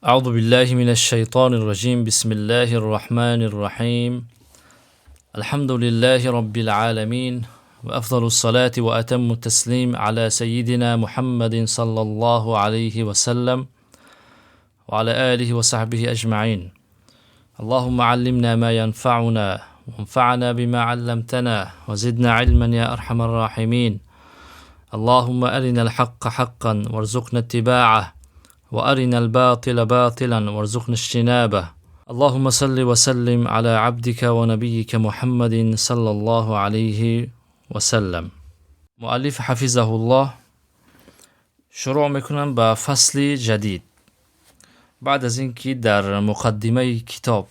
أعوذ بالله من الشيطان الرجيم. بسم الله الرحمن الرحيم. الحمد لله رب العالمين، وأفضل الصلاة وأتم التسليم على سيدنا محمد صلى الله عليه وسلم وعلى آله وصحبه أجمعين. اللهم علمنا ما ينفعنا وانفعنا بما علمتنا وزدنا علما يا أرحم الراحمين. اللهم أرنا الحق حقا وارزقنا اتباعه وأرنا الباطل باطلا وارزقنا اجتنابه. اللهم صل وسلم على عبدك ونبيك محمد صلى الله عليه وسلم. مؤلف حفظه الله شروع میکنم با فصل جدید. بعد از اینکه در مقدمه کتاب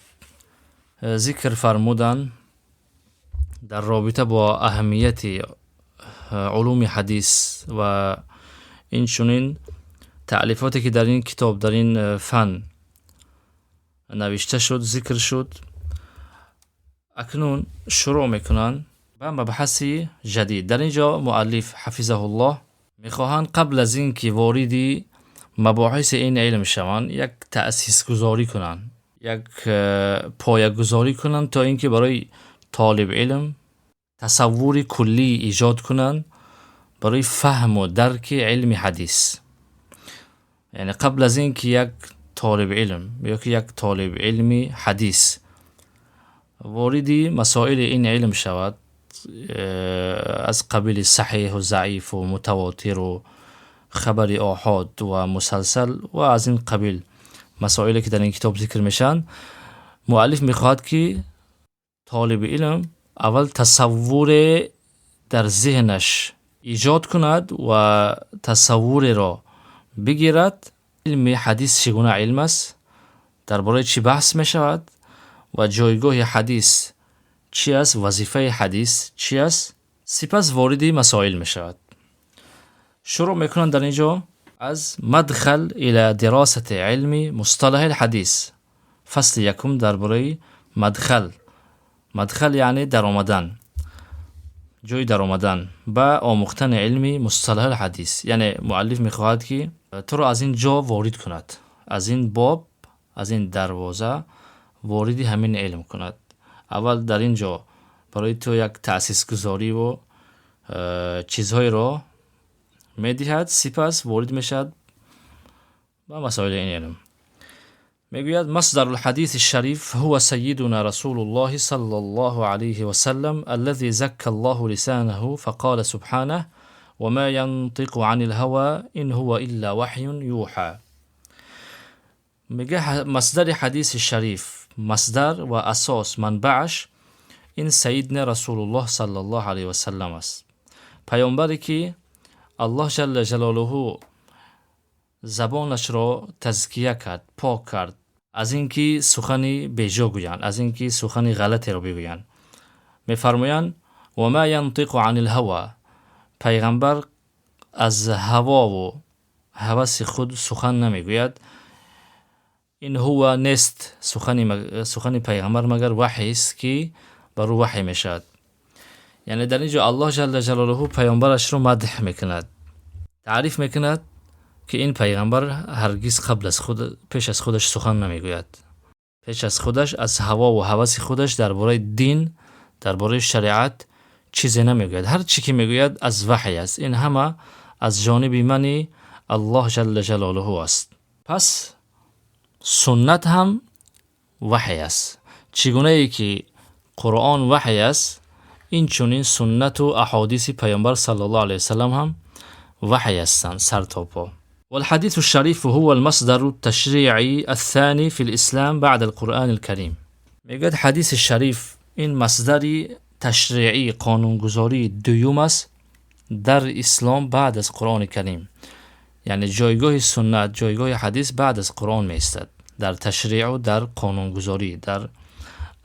ذکر فرمودن در رابطه با اهمیت علوم حدیث و این چنین تألیفاتی که در این کتاب در این فن نوشته شد ذکر شد، اکنون شروع میکنن به مبحث جدید. در اینجا مؤلف حفظه الله میخواهند قبل از این که واردی مباحث این علم شوند یک تأسیس گذاری کنند، یک پایه گذاری کنند تا اینکه برای طالب علم تصور کلی ایجاد کنند برای فهم و درک علم حدیث. یعنی قبل از این که یک طالب علم یا که یک طالب علمی حدیث واردی مسائل این علم شود، از قبیل صحیح و ضعیف و متواتر و خبر آحاد و مسلسل و از این قبیل مسائلی که در این کتاب ذکر میشن، مؤلف میخواد که طالب علم اول تصور در ذهنش ایجاد کند و تصور را بگیرد علم حدیث چگونه علم است، درباره چی بحث می شود و جایگاه حدیث چی است، وظیفه حدیث چی است، سپس واردی مسائل می شود. شروع میکنن در اینجا از مدخل الى دراسة علم مصطلح الحدیث. فصل یکم درباره مدخل یعنی در آمدن، جای در آمدن به آموختن علمی مصطلح الحدیث. یعنی مؤلف میخواهد که تو رو از این جا وارد کند، از این باب، از این دروازه واردی همین علم کند. اول در اینجا برای تو یک تأسیس گذاری و چیزهای را میدهد، سپس وارد میشد به مسائل این علم. میگوید مصدر الحديث الشريف هو سيدنا رسول الله صلى الله عليه وسلم الذي زكى الله لسانه فقال سبحانه وما ينطق عن الهوى إن هو إلا وحي يوحى. میگه مصدر حدیث شریف، مصدر و اساس منبعش این سیدنا رسول الله صلی الله علیه و سلم است، پیامبری که الله جل جلاله زبانش را تزکیه کرد، پاک کرد از اینکه سخنی بیجا گویند، از اینکه سخنی غلطی را بگویند. میفرمایند و ما ینطق عن الهوى، پیغمبر از هوا و هوس خود سخن نمیگوید. این هو نیست سخن پیغمبر مگر وحی است که بر او وحی میشد. یعنی در اینجا الله جل جلاله پیغمبرش را مدح میکند، تعریف میکند که این پیغمبر هرگز قبل از خود پیش از خودش سخن نمیگوید، پیش از خودش از هوا و هوس خودش درباره دین، درباره شریعت چیزی نمیگوید. هر چی که میگوید از وحی است. این همه از جانب من الله جل جلاله است. پس سنت هم وحی است. چگونه ای که قرآن وحی است، این چنین سنت و احادیث پیامبر صلی الله علیه وسلم هم وحی هستند سر تا پا. والحديث الشريف هو المصدر التشريعي الثاني في الإسلام بعد القرآن الكريم. میگوید حدیث شریف این مصدر تشریعی، قانونگذاری دوم است در اسلام بعد از قرآن کریم. یعنی جایگاه سنت، جایگاه حدیث بعد از قرآن می ایستد در تشریع و در قانونگذاری، در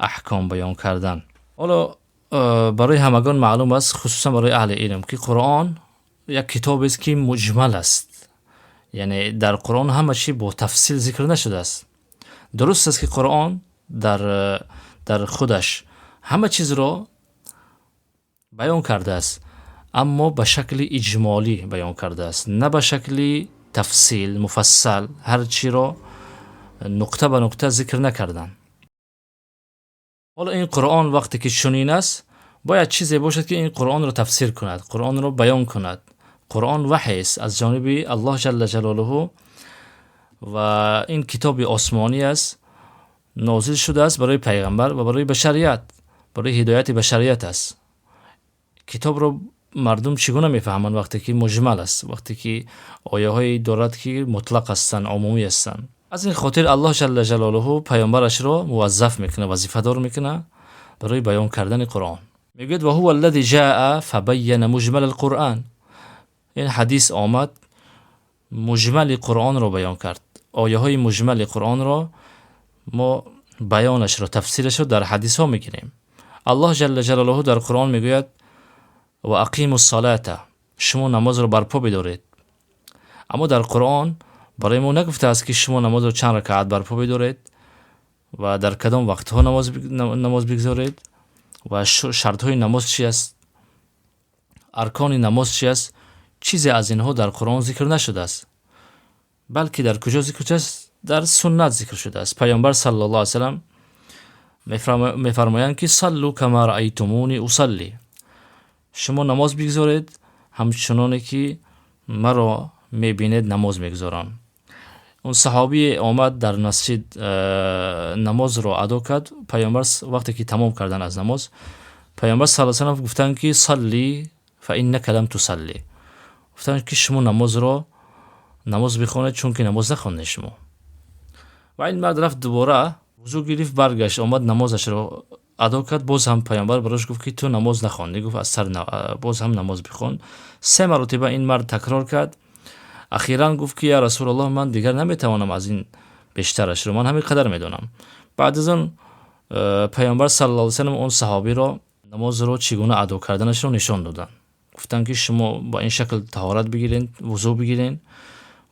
احکام بیان کردن. حالا برای همگان معلوم است، خصوصا برای اهل علم، که قرآن یک کتاب است که مجمل است. یعنی در قرآن همه چی با تفصیل ذکر نشده است. درست است که قرآن در خودش همه چیز را بیان کرده است، اما به شکل اجمالی بیان کرده است، نه به شکل تفصیل مفصل هر چی را نقطه به نقطه ذکر نکردن. حالا این قرآن وقتی که چنین است باید چیزی باشد که این قرآن رو تفسیر کند، قرآن رو بیان کند. قرآن وحی است از جانب الله جل جلاله و این کتاب آسمانی است، نازل شده است برای پیغمبر و برای بشریت، برای هدایت بشریت است. کتاب رو مردم چگونه میفهمند وقتی که مجمل است، وقتی که آیه های دارد که مطلق هستند، عمومی هستند. از این خاطر الله جل جلاله پیامبرش را موظف میکنه، وظیفه دار میکنه برای بیان کردن قرآن. میگه و هو الذی جاء فبین مجمل القرآن. این حدیث آمد مجمل قرآن را بیان کرد. آیه های مجمل قرآن را ما بیانش را، تفسیرش را در حدیث ها میگیریم. الله جل جلاله در قرآن میگوید و اقیموا الصلاة، شما نماز را برپا بدارید. اما در قرآن برای ما نگفته است که شما نماز را چند رکعت برپا بدارید و در کدام وقت ها نماز بگذارید و شرط های نماز چی است، ارکان نماز چی است. چیزی از اینها در قرآن ذکر نشده است، بلکه در کجا ذکر شده است؟ در سنت ذکر شده است. پیامبر صلی الله علیه و سلم میفرمایند که صلوا کما رأیتمونی اصلی، شما نماز بگذارید همچنانی که مرا میبینید نماز میگذارم. اون صحابی آمد در مسجد نماز رو ادا کرد. پیامبر وقتی که تمام کردن از نماز، پیامبر صلی الله علیه و سلم گفتن که صلی فانک لم تصلی، گفتن که شما نماز بخونید چون که نماز نخوندید شما. و این مرد رفت دوباره وضو گرفت، برگشت آمد نمازش رو ادا کرد. باز هم پیامبر براش گفت که تو نماز نخوندی، گفت از سر باز هم نماز بخون. 3 مرتبه این مرد تکرار کرد. اخیراً گفت که یا رسول الله من دیگر نمیتوانم از این بیشترش رو، من همین قدر میدونم. بعد از اون پیامبر صلی الله علیه و سلم اون صحابی رو نماز رو چگونه ادا کردنش رو نشان دادن. گفتن که شما با این شکل طهارت بگیرین، وضو بگیرین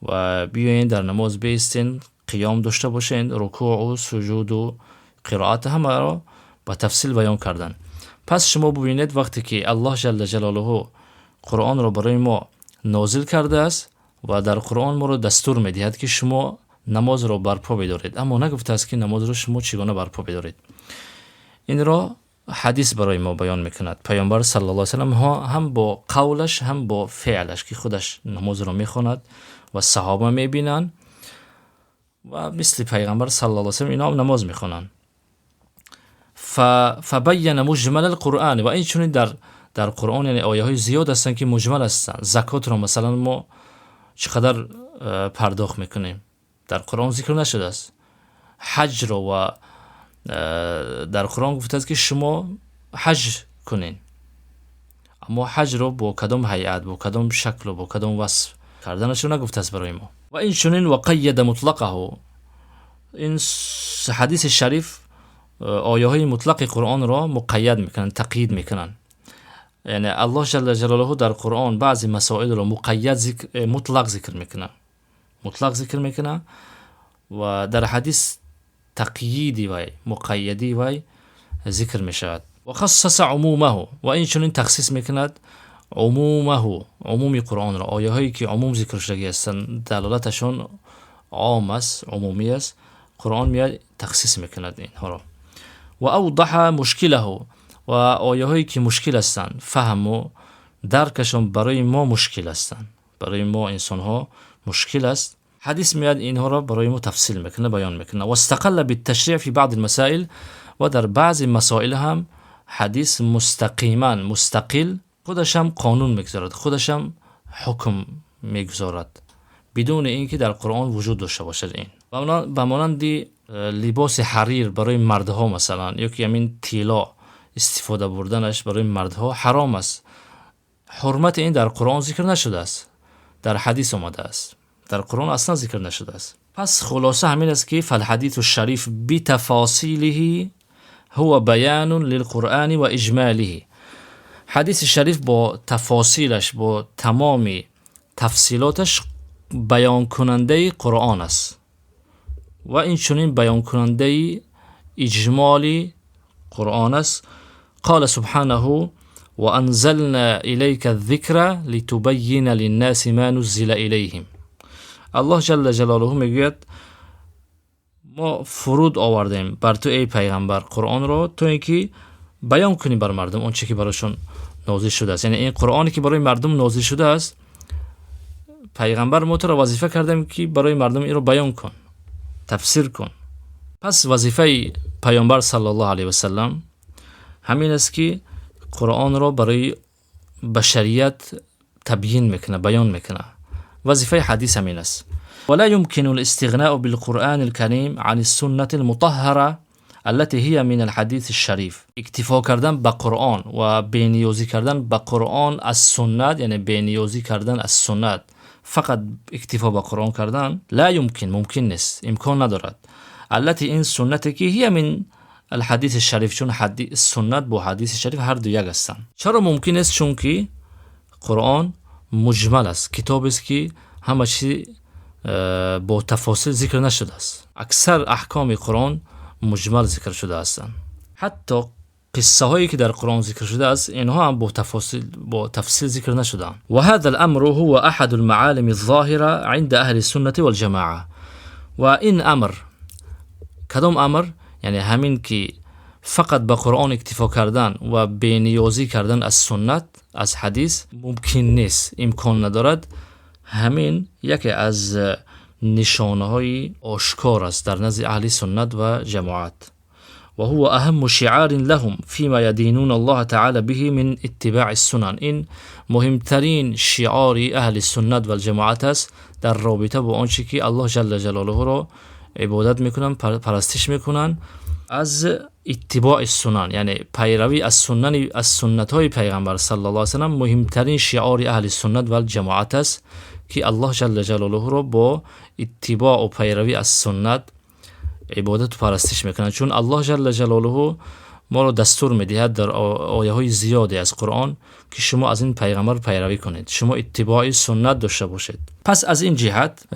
و بیاین در نماز بیستین، قیام داشته باشین، رکوع و سجود و قرائت همه را با تفصیل بیان کردن. پس شما ببینید وقتی که الله جل جلاله قرآن را برای ما نازل کرده است و در قرآن ما را دستور میدهد که شما نماز را برپا بدارید، اما نگفته است که نماز را شما چگونه برپا بدارید. این را حدیث برای ما بیان میکند. پیامبر صلی الله علیه و سلم هم با قولش هم با فعلش که خودش نماز را میخواند و صحابه میبینن و مثل پیغمبر صلی الله علیه و سلم اینا هم نماز میخوانند. فبین مجمل القرآن، و این چون در قرآن یعنی آیه های زیاد هستند که مجمل هستند. زکات را مثلا ما چقدر پرداخت میکنیم در قرآن ذکر نشده است. حج را و در قرآن گفته است که شما حج کنین، اما حج را با کدام هیئت، با کدام شکل و با کدام وصف کردنش رو نگفته است برای ما. و این چنین و قید مطلقه، این حدیث شریف آیه های مطلق قرآن را مقید میکنن، تقیید میکنن. یعنی الله جل جلاله در قرآن بعضی مسائل را مطلق ذکر میکنه و در حدیث تقییدی و مقیدی و ذکر میشود. و خصص عمومه، و این چنین تخصیص میکند عمومی قرآن را. آیه هایی که عموم ذکر شده هستند دلالتشون عام است، عمومی است، قرآن میاد تخصیص میکند اینها را. و اوضح مشکله، و آیه هایی که مشکل هستند فهم و درکشون برای ما مشکل هستند، برای ما انسان ها مشکل است، حدیث میاد اینها را برای ما تفصیل میکنه، بیان میکنه. و استقل بالتشریع فی بعض المسائل، و در بعضی مسائل هم حدیث مستقل خودش هم قانون میگذارد، خودش هم حکم میگذارد بدون اینکه در قرآن وجود داشته باشد. این و مانند لباس حریر برای مردها مثلا، یا که همین طلا استفاده بردنش برای مردها حرام است. حرمت این در قرآن ذکر نشده است، در حدیث آمده است، در قرآن اصلا ذکر نشده است. پس خلاصه همین است که فالحدیث الشریف بتفاصیله هو بیان للقرآن و اجماله. حدیث شریف با تفاصیلش، با تمام تفصیلاتش بیان کننده قرآن است و این چنین بیان کننده اجمالی قرآن است. قال سبحانه و انزلنا الیک الذکر لتبین للناس ما نزل الیهم. الله جل جلاله میگوید ما فرود آوردیم بر تو ای پیغمبر قرآن رو تو اینکه بیان کنی بر مردم اون چیزی که براشون نازل شده است. یعنی این قرآنی که برای مردم نازل شده است، پیغمبر ما تو را وظیفه کردیم که برای مردم این رو بیان کن، تفسیر کن. پس وظیفه پیامبر صلی الله علیه و سلم همین است که قرآن رو برای بشریت تبیین میکنه، بیان میکنه. وظیفه حدیث همین است. ولا يمكن الاستغناء بالقرآن الكريم عن السنة المطهرة التي هي من الحديث الشريف. اکتفا کردن با قرآن و بینیازی کردن با قرآن از سنت، یعنی بینیازی کردن از سنت، فقط اکتفا با قرآن کردن لا يمكن، ممکن نیست، امکان ندارد. التي این سنت که هي من الحدیث الشریف، چون سنت با حدیث شریف هر دو یک هستند. چرا ممکن است؟ چون که قرآن مجمل است، کتاب است که همه چیز با تفاصیل ذکر نشده است. اکثر احکام قرآن مجمل ذکر شده هستند. حتی قصه هایی که در قرآن ذکر شده است اینها هم با تفصیل ذکر نشدند. و هذا الامر هو احد المعالم الظاهره عند اهل السنه والجماعه. و این امر، کدام امر؟ یعنی همین که فقط به قرآن اکتفا کردن و بینیازی کردن از سنت، از حدیث ممکن نیست، امکان ندارد. همین یکی از نشانه های آشکار است در نزد اهل سنت و جماعت. و هو اهم شعار لهم فيما يدينون الله تعالى به من اتباع السنن. این مهمترین شعار اهل سنت و جماعت است در رابطه با آنچه که الله جل جلاله را عبادت میکنن، پرستش میکنن، از اتباع السنن، یعنی پیروی از سنت های پیغمبر صلی الله علیه و سلم. مهمترین شعار اهل سنت و جماعت است که الله جل جلاله را با اتباع و پیروی از سنت عبادت و پرستش میکنن. چون الله جل جلاله ما را دستور میدهد در آیه های زیادی از قرآن که شما از این پیغمبر پیروی کنید، شما اتباع سنت داشته باشید. پس از این جهت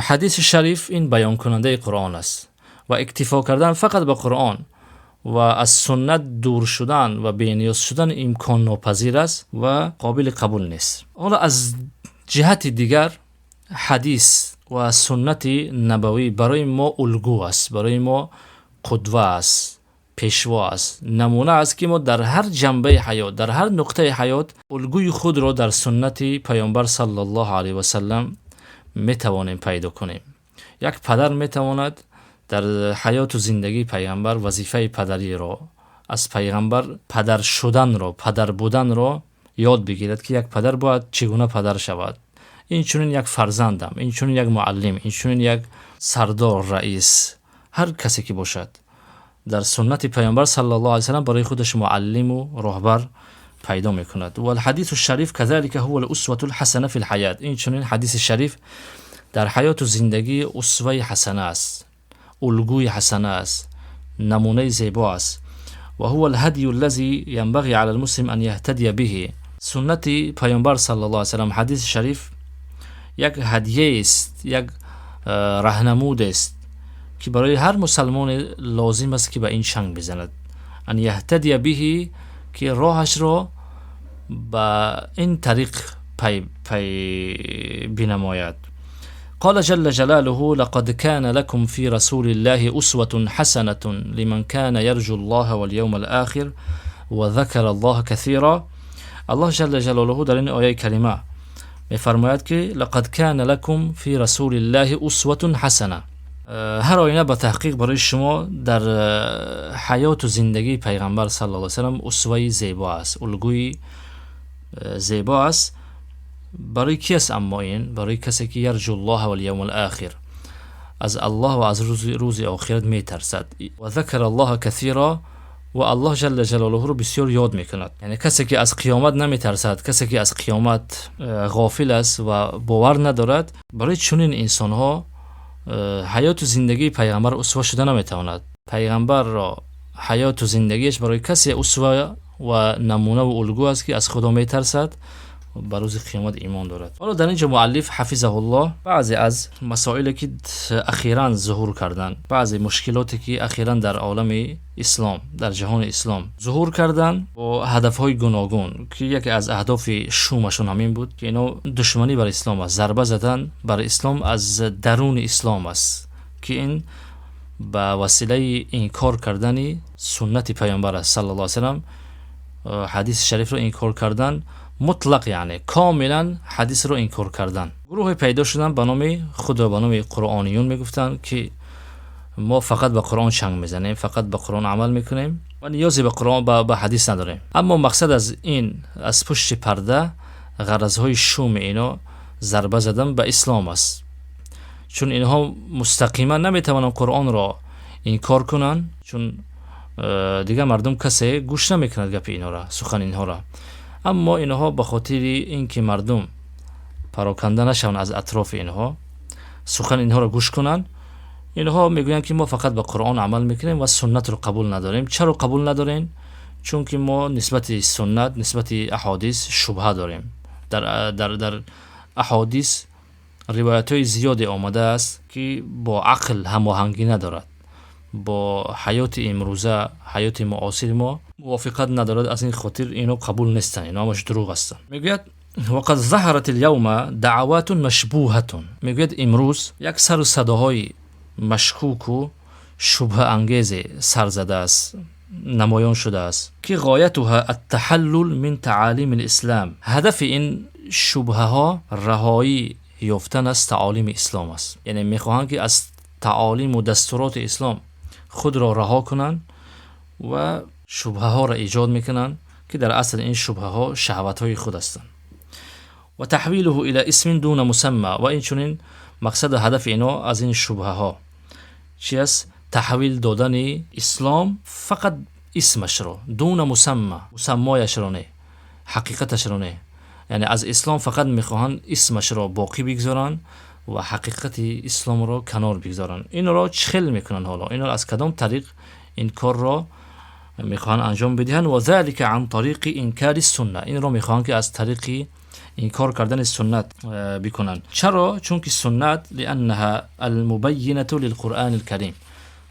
حدیث شریف این بیان کننده قرآن است و اکتفا کردن فقط به قرآن و از سنت دور شدن و بی‌نیاز شدن امکان ناپذیر است و قابل قبول نیست. حالا از جهت دیگر حدیث و سنت نبوی برای ما الگو است، برای ما قدوه است، پیشوا است، نمونه است که ما در هر جنبه حیات، در هر نقطه حیات الگوی خود را در سنت پیامبر صلی الله علیه و سلم میتوانیم پیدا کنیم. یک پدر میتواند در حیات و زندگی پیامبر وظیفه پدری را، از پیغمبر پدر شدن را، پدر بودن را یاد بگیرد که یک پدر باید چگونه پدر شود. این چونین یک فرزندم، این چونین یک معلم، این چونین یک سردار، رئیس، هر کسی که باشد در سنت پیامبر صلی الله علیه و سلم برای خودش معلم و راهبر پیدا میکند. و الحدیث الشریف كذلك هو الاسوه الحسنه فی الحیات. این چونین حدیث شریف در حیات و زندگی اسوه حسنه است، الگوی حسنه است، نمونه زیبا است. و هو الهدی الذي ينبغي على المسلم ان يهتدي به. سنت پیامبر صلی الله علیه و سلم، حدیث شریف یک هدیه است، یک راهنمود است که برای هر مسلمان لازم است که به این چنگ بزند، ان یهتدی به، که راهش را با این طریق پی بنماید. قال جل جلاله لقد كان لكم في رسول الله أسوة حسنة لمن كان يرجو الله واليوم الآخر وذكر الله كثيرا. الله جل جلاله در این آیه کریمه میفرماید که لقد كان لكم في رسول الله أسوة حسنة. هر آینه به تحقیق برای شما در حیات و زندگی پیغمبر صلی الله علیه و سلم اسوه زیبا است، الگوی زیبا است. برای کی است؟ اما این برای کسی که یرجو الله و الیوم الاخر، از الله و از روز آخرت میترسد. و ذکر الله کثیرا، و الله جل جلاله رو بسیار یاد میکند. یعنی کسی که از قیامت نمیترسد، کسی که از قیامت غافل است و باور ندارد، برای چنین انسان ها حیات و زندگی پیغمبر اسوه شده نمیتواند. پیغمبر را حیات و زندگیش برای کسی اسوه و نمونه و الگو است که از خدا میترسد و بر روز قیامت ایمان دارد. حالا در اینجا مؤلف حفظه الله بعضی از مسائلی که اخیراً ظهور کردن، بعضی مشکلاتی که اخیراً در عالم اسلام، در جهان اسلام ظهور کردن با هدفهای گوناگون، که یکی از اهداف شومشون همین بود که اینا دشمنی بر اسلام است، ضربه زدن بر اسلام از درون اسلام است، که این با وسیله انکار کردن سنت پیامبر صلی الله علیه و سلم حدیث شریف رو انکار کردن مطلق، یعنی کاملا حدیث رو انکار کردن. گروه پیدا شدن به نام خود را به نام قرآنیون میگفتن که ما فقط به قرآن چنگ میزنیم، فقط به قرآن عمل میکنیم و نیازی به قرآن به حدیث نداریم. اما مقصد از این از پشت پرده غرضهای شوم اینا ضربه زدن به اسلام است، چون اینها مستقیما نمیتوانند قرآن را انکار کنند، چون دیگه مردم کسی گوش نمیکند گپ اینها را، سخن اینها را. اما اینها به خاطر اینکه مردم پراکنده نشون از اطراف اینها، سخن اینها را گوش کنند، اینها میگویند که ما فقط به قرآن عمل میکنیم و سنت رو قبول نداریم. چرا قبول نداریم؟ چون که ما نسبت سنت، نسبت احادیث شبهه داریم. در احادیث روایت های زیادی آمده است که با عقل هماهنگی ندارد، با حیات امروزه، حیات معاصر ما موافقت ندارد. از این خاطر اینو قبول نیستن، اینا همش دروغ هستن. میگوید وقد ظهرت اليوم دعوات مشبوهه، میگوید امروز یک سر و صداهای مشکوک و شبه انگیز سر زده است، نمایان شده است که غایتها التحلل من تعالیم الاسلام. هدف این شبهه ها رهایی یافتن از تعالیم اسلام است، یعنی میخواهند که از تعالیم و دستورات اسلام خود را رها کنند و شبهه ها را ایجاد میکنند که در اصل این شبهه ها شهوت های خود هستند و تحویله الى اسم دون مسمى. و این چنین مقصد و هدف اینا از این شبهه ها چی است؟ تحویل دادن اسلام فقط اسمش رو، دون مسمى، مسمایش رو نه، حقیقتش رو نه. یعنی از اسلام فقط میخواهند اسمش رو باقی بگذارن و حقیقت اسلام رو کنار بگذارن. این رو چخل میکنن. حالا این رو از کدام طریق این کار رو میخواهند انجام بدهن؟ و ذلك عن طریق انکار السنه. این رو میخواهند که از طریق انکار کردن سنت بکنن. چرا؟ چون که سنت لانها المبینه للقرآن الکریم.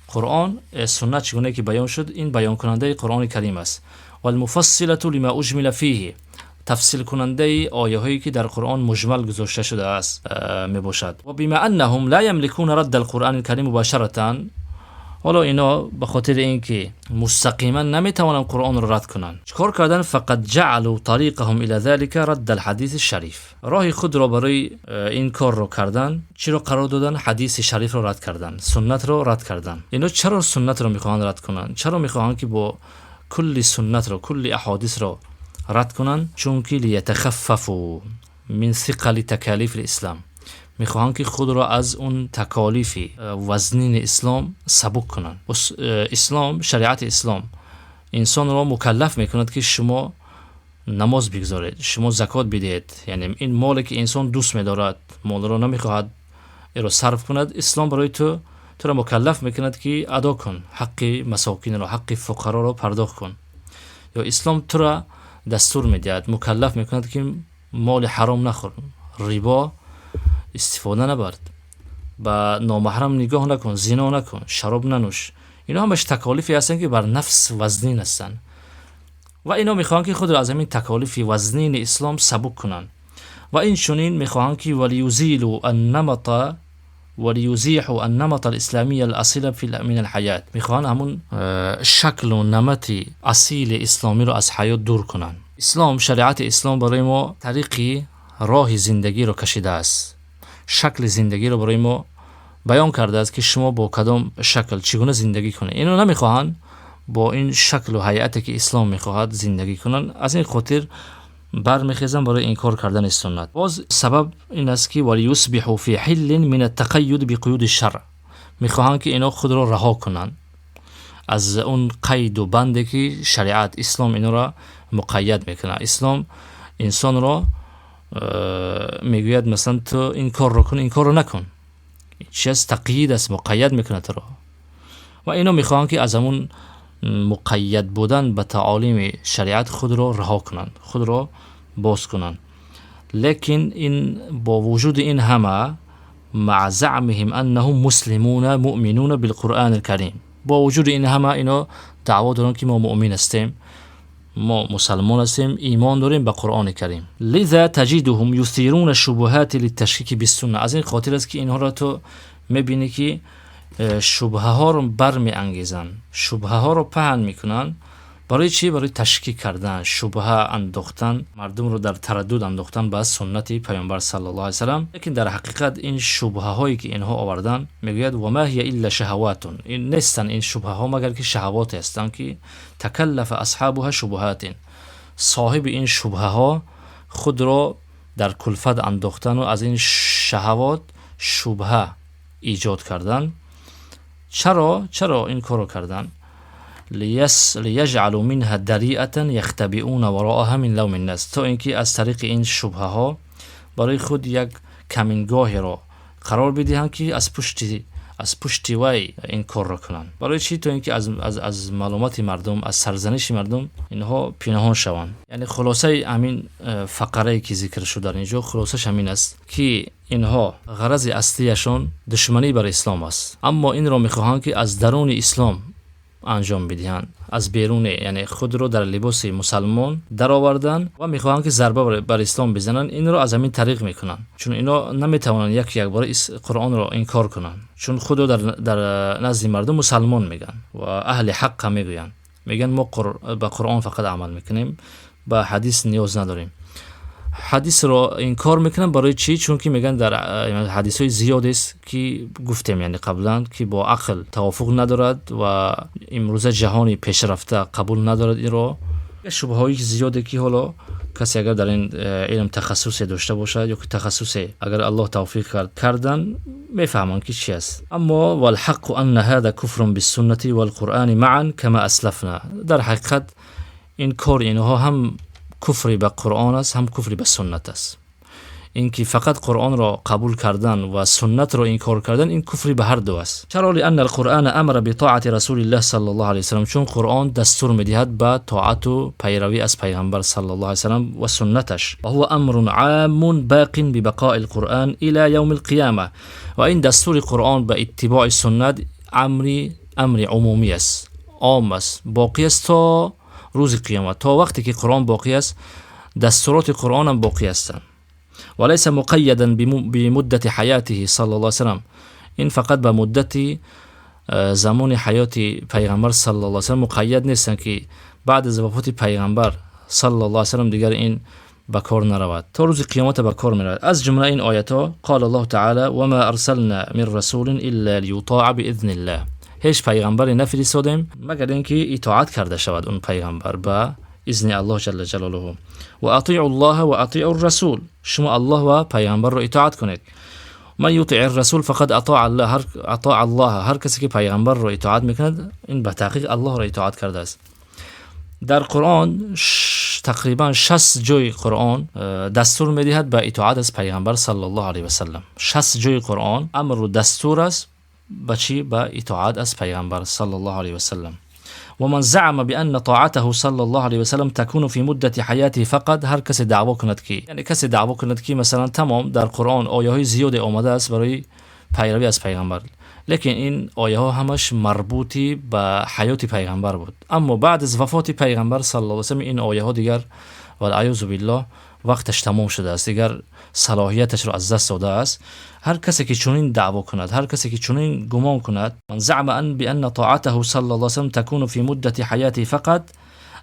قرآن سنت چگونه که بیان شد، این بیان کننده قرآن کریم است. و المفصله لما اجمل فیه، تفصیل کننده آیه هایی که در قرآن مجمل گذاشته شده است می باشد. و بما انهم لا یملکون رد القرآن الکریم مباشرة، حالا اینا به خاطر اینکه مستقیما نمیتوانند قرآن را رد کنند، چیکار کردن؟ فقط جعلوا طریقهم الى ذلك رد الحدیث الشریف. راه خود را برای این کار را کردن، چی را قرار دادن؟ حدیث شریف را رد کردن، سنت را رد کردن. اینا چرا سنت را میخواهند رد کنند؟ چرا میخواهند که با کل سنت را، کل احادیث را رد کنند؟ چون که لیتخففوا من ثقل تکالیف الاسلام، میخواهند که خود را از اون تکالیف وزنین اسلام سبک کنند. اسلام، شریعت اسلام انسان را مکلف میکند که شما نماز بگذارید، شما زکات بدهید. یعنی این مالی که انسان دوست میدارد، مال را نمیخواهد این را صرف کند، اسلام برای تو را مکلف میکند که ادا کن، حق مساکین را، حق فقرا را پرداخت کن. یا اسلام تو را دستور میدهد، مکلف میکند که مال حرام نخور، ریبا استفاده نبرد، با نامحرم نگاه نکن، زنا نکن، شراب ننوش. اینا همش تکالیفی هستن که بر نفس وزنین هستن و اینا میخوان که خود را از همین تکالیف وزنین اسلام سبک کنن. و این چنین میخوان که ولیزیلوا النمط ولیزیحوا النمط الاسلامی الاصیل من الحیات، میخوان همون شکل و نمط اصیل اسلامی رو از حیات دور کنن. اسلام، شریعت اسلام برای ما طریقی راه زندگی رو کشیده است، شکل زندگی رو برای ما بیان کرده است که شما با کدام شکل چگونه زندگی کنید. اینو نمیخواهند با این شکل و هیئتی که اسلام میخواهد زندگی کنن. از این خاطر برمیخیزن برای انکار کردن سنت. باز سبب این است که ولیصبحوا فی حل من التقید بقیود الشرع، میخواهند که اینا خود را رها کنند از اون قید و بندی که شریعت اسلام اینا را مقید میکنه. اسلام انسان را میگوید مثلا تو این کار رو کن، این کار رو نکن، چی از تقیید است، مقید میکنه تو را. و اینا میخوان که از همون مقید بودن به تعالیم شریعت خود را رها کنند، خود را باز کنند. لیکن این با وجود این همه، مع زعمهم انهم مسلمون مؤمنون بالقرآن الکریم، با وجود این همه اینا دعوا دارن که ما مؤمن هستیم، ما مسلمان هستیم، ایمان داریم به قرآن کریم. لذا تجدهم یثیرون الشبهات للتشکیک بالسنه. از این خاطر است که اینها را تو میبینی که شبهه ها رو برمی انگیزن، شبهه ها رو پهن میکنن. برای چی؟ برای تشکیک کردن، شبهه انداختن، مردم رو در تردد انداختن به سنت پیامبر صلی الله علیه و سلم. لیکن در حقیقت این شبهه هایی که اینها آوردن، میگوید و ما هی الا شهوات، این نیستن این شبهه ها مگر که شهوات هستند که تکلف اصحابها شبهات، صاحب این شبهه ها خود را در کلفت انداختن و از این شهوات شبهه ایجاد کردن. چرا این کارو کردن؟ لیجعلوا منها دریعة یختبئون وراءها من لوم الناس، تا اینکه از طریق این شبهه ها برای خود یک کمینگاهی را قرار بدهند که از پشت وی این کار را کنند. برای چی؟ تا اینکه از معلومات مردم، از سرزنش مردم اینها پنهان شوند. یعنی خلاصه همین فقره که ذکر شده در اینجا، خلاصش همین است که اینها غرض اصلیشون دشمنی بر اسلام است، اما این را میخواهند که از درون اسلام انجام بدهند، از بیرون، یعنی خود رو در لباس مسلمان در آوردن و میخواهند که ضربه بر اسلام بزنن. این رو از همین طریق میکنن، چون اینا نمیتوانن یک بار قرآن رو انکار کنن، چون خودو در نزد مردم مسلمان میگن و اهل حق میگن ما با قرآن فقط عمل میکنیم، با حدیث نیاز نداریم. حدیث رو انکار میکنن. برای چی؟ چون که میگن در حدیث های زیاد است که گفتیم یعنی قبلا که با عقل توافق ندارد و امروزه جهانی پیشرفته قبول ندارد. این رو شبهه هایی زیاده که حالا کسی اگر در این علم تخصصی داشته باشد یا که تخصصی اگر الله توفیق کردن میفهمن که چی است. اما والحق ان هذا کفر بالسنه والقرآن معا كما اسلفنا، در حقیقت این کار اینها هم کفری به قرآن است، هم کفری به سنت است. این که فقط قرآن را قبول کردن و سنت را انکار کردن، این کفری به هر دو است. چرا؟ لان القرآن امر بطاعت رسول الله صلی الله علیه و سلم، چون قرآن دستور میدهد به طاعت و پیروی از پیغمبر صلی الله علیه و سلم و سنتش. و هو امر عام باق ببقاء القرآن الى یوم القیامه، و این دستور قرآن به اتباع سنت امر عمومی است، عام است، باقی است تا روز قیامت. تا وقتی که قرآن باقی است دستورات قرآن هم باقی هستند. وليس مقيدا بمدة حياته صلى الله عليه وسلم، این فقط به مدت زمان حیات پیغمبر صلی الله علیه وسلم مقید نیستن که بعد از وفات پیغمبر صلی الله علیه وسلم دیگر این به کار نرود، تا روز قیامت به کار میرود. از جمله این آیات ها قال الله تعالی و ما ارسلنا من رسول الا لیطاع باذن الله، هیچ پیغمبری نفرستادیم مگر اینکه اطاعت کرده شود اون پیغمبر به اذن الله جل جلاله. و اطیعوا الله و اطیعوا الرسول، شما الله و پیغمبر رو اطاعت کنید. من یطیع الرسول فقد اطاع الله، هر کسی که پیغمبر رو اطاعت میکند این به تحقیق الله رو اطاعت کرده است. در قرآن تقریبا 60 جای قرآن دستور میدهد به اطاعت از پیغمبر صلی الله علیه و سلم. 60 جای قرآن امر و دستور است به چی؟ به اطاعت از پیغمبر صلی الله علیه و سلم. ومن زعم بأن طاعته صلى الله عليه وسلم تكون في مدة حياته فقط، هر کسی دعوا کند که، یعنی کسی دعوا کند که مثلا تمام در قرآن آیه های زیاد آمده است برای پیروی از پیغمبر، لیکن این آیه ها همش مربوطی به حیات پیغمبر بود، اما بعد از وفات پیغمبر صلی الله علیه و سلم این آیه ها دیگر والعیاذ بالله وقتش تمام شده است، دیگر صلاحیتش رو از دست داده است. هر کسی که چنین دعوا کند، هر کسی که چنین گمان کند، من زعم بأن طاعته صلی الله علیه و سلم تكون في مدة حیاته فقط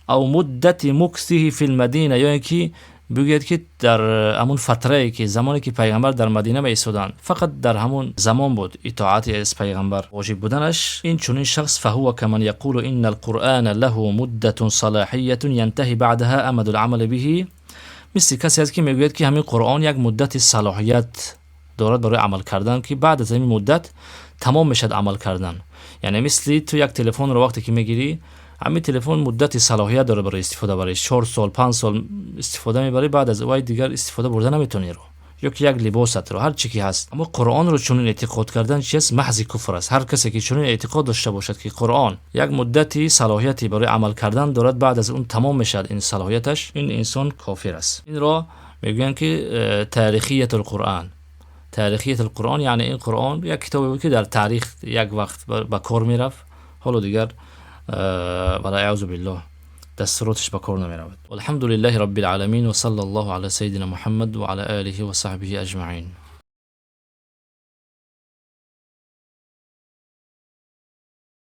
او مدت مکثه فی المدینه، یعنی که بگوید که در همون فتره که زمانی که پیغمبر در مدینه ایستادند فقط در همون زمان بود اطاعت از پیغمبر واجب بودنش، این چنین شخص فهو كمن يقول ان القرآن له مدة صلاحیه ينتهي بعدها امد العمل به، مثل کسی است که میگوید که همین قرآن یک مدت صلاحیت دارد برای عمل کردن که بعد از این مدت تمام میشد عمل کردن. یعنی مثل تو یک تلفن رو وقتی که میگیری، همین تلفن مدت صلاحیت داره برای استفاده، برای 4 سال 5 سال استفاده میبری، بعد از اون دیگر استفاده بردن نمیتونی رو، یا که یک لباست رو، هر چی که هست. اما قرآن رو چنین اعتقاد کردن چیست؟ محض کفر است. هر کسی که چنین اعتقاد داشته باشد که قرآن یک مدتی صلاحیتی برای عمل کردن دارد، بعد از اون تمام میشد این صلاحیتش، این انسان کافر است. این را میگن که تاریخیت القرآن. تاریخیت القرآن یعنی این قرآن یک کتابی بود که در تاریخ یک وقت به کار میرفت، حالا دیگر والعیاذ بالله دستوراتش به کار نمیرود. والحمد لله رب العالمین و صلی الله علی سیدنا محمد و علی آله و صحبه اجمعین.